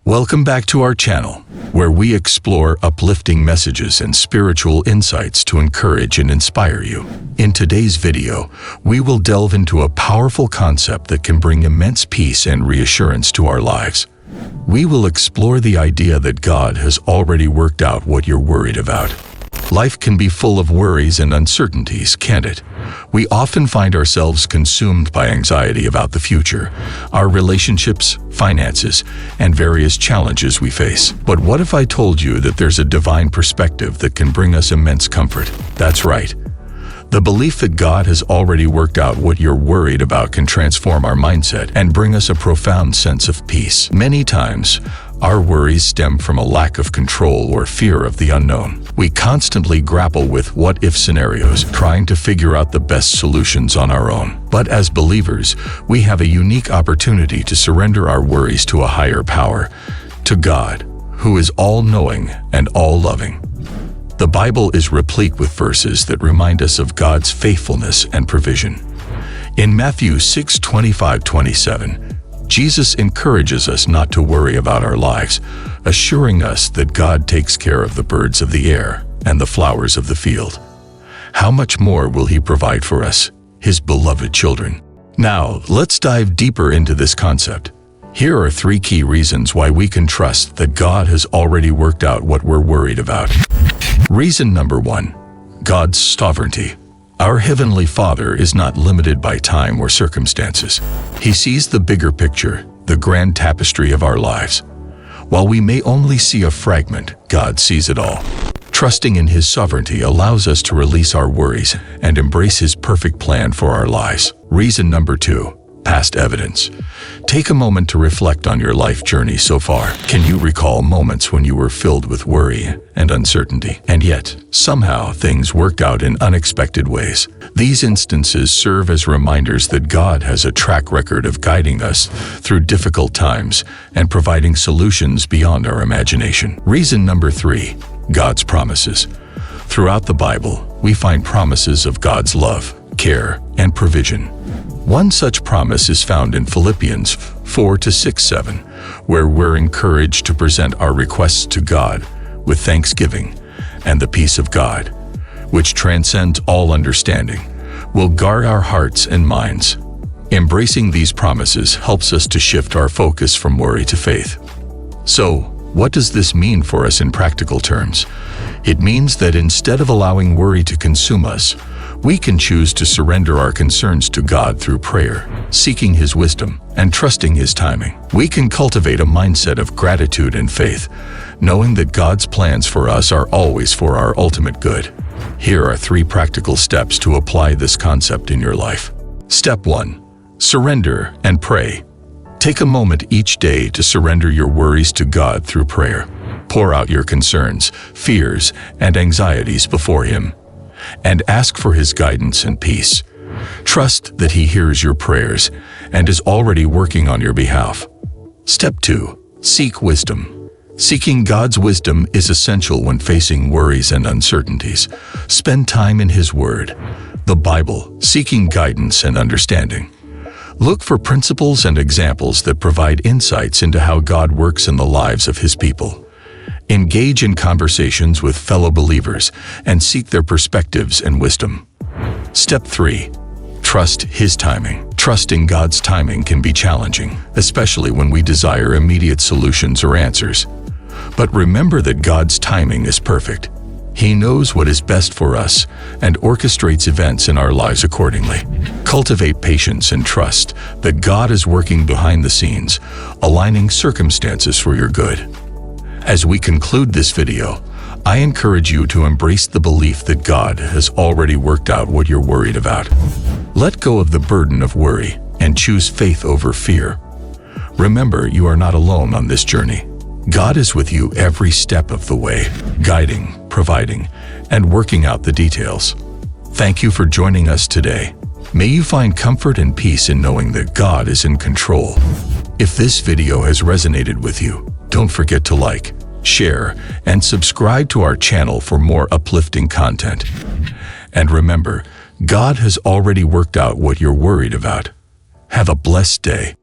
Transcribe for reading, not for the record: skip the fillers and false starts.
Welcome back to our channel, where we explore uplifting messages and spiritual insights to encourage and inspire you. In today's video, we will delve into a powerful concept that can bring immense peace and reassurance to our lives. We will explore the idea that God has already worked out what you're worried about. Life can be full of worries and uncertainties, can't it? We often find ourselves consumed by anxiety about the future, our relationships, finances, and various challenges we face. But what if I told you that there's a divine perspective that can bring us immense comfort? That's right. The belief that God has already worked out what you're worried about can transform our mindset and bring us a profound sense of peace. Many times, our worries stem from a lack of control or fear of the unknown. We constantly grapple with what-if scenarios, trying to figure out the best solutions on our own. But as believers, we have a unique opportunity to surrender our worries to a higher power, to God, who is all-knowing and all-loving. The Bible is replete with verses that remind us of God's faithfulness and provision. In Matthew 6:25-27, Jesus encourages us not to worry about our lives, assuring us that God takes care of the birds of the air and the flowers of the field. How much more will He provide for us, His beloved children? Now, let's dive deeper into this concept. Here are 3 key reasons why we can trust that God has already worked out what we're worried about. Reason number 1, God's sovereignty. Our Heavenly Father is not limited by time or circumstances. He sees the bigger picture, the grand tapestry of our lives. While we may only see a fragment, God sees it all. Trusting in His sovereignty allows us to release our worries and embrace His perfect plan for our lives. Reason number 2, past evidence. Take a moment to reflect on your life journey so far. Can you recall moments when you were filled with worry and uncertainty, and yet somehow things worked out in unexpected ways? These instances serve as reminders that God has a track record of guiding us through difficult times and providing solutions beyond our imagination. Reason number 3, God's promises. Throughout the Bible, we find promises of God's love, care, and provision. One such promise is found in Philippians 4:6-7, where we're encouraged to present our requests to God with thanksgiving, and the peace of God, which transcends all understanding, will guard our hearts and minds. Embracing these promises helps us to shift our focus from worry to faith. So, what does this mean for us in practical terms? It means that instead of allowing worry to consume us, we can choose to surrender our concerns to God through prayer, seeking His wisdom, and trusting His timing. We can cultivate a mindset of gratitude and faith, knowing that God's plans for us are always for our ultimate good. Here are 3 practical steps to apply this concept in your life. Step 1. Surrender and pray. Take a moment each day to surrender your worries to God through prayer. Pour out your concerns, fears, and anxieties before Him, and ask for His guidance and peace. Trust that He hears your prayers and is already working on your behalf. Step 2. Seek wisdom. Seeking God's wisdom is essential when facing worries and uncertainties. Spend time in His Word, the Bible, seeking guidance and understanding. Look for principles and examples that provide insights into how God works in the lives of His people. Engage in conversations with fellow believers and seek their perspectives and wisdom. Step 3. Trust His timing. Trusting God's timing can be challenging, especially when we desire immediate solutions or answers. But remember that God's timing is perfect. He knows what is best for us and orchestrates events in our lives accordingly. Cultivate patience and trust that God is working behind the scenes, aligning circumstances for your good. As we conclude this video, I encourage you to embrace the belief that God has already worked out what you're worried about. Let go of the burden of worry and choose faith over fear. Remember, you are not alone on this journey. God is with you every step of the way, guiding, providing, and working out the details. Thank you for joining us today. May you find comfort and peace in knowing that God is in control. If this video has resonated with you, don't forget to like, share, and subscribe to our channel for more uplifting content. And remember, God has already worked out what you're worried about. Have a blessed day.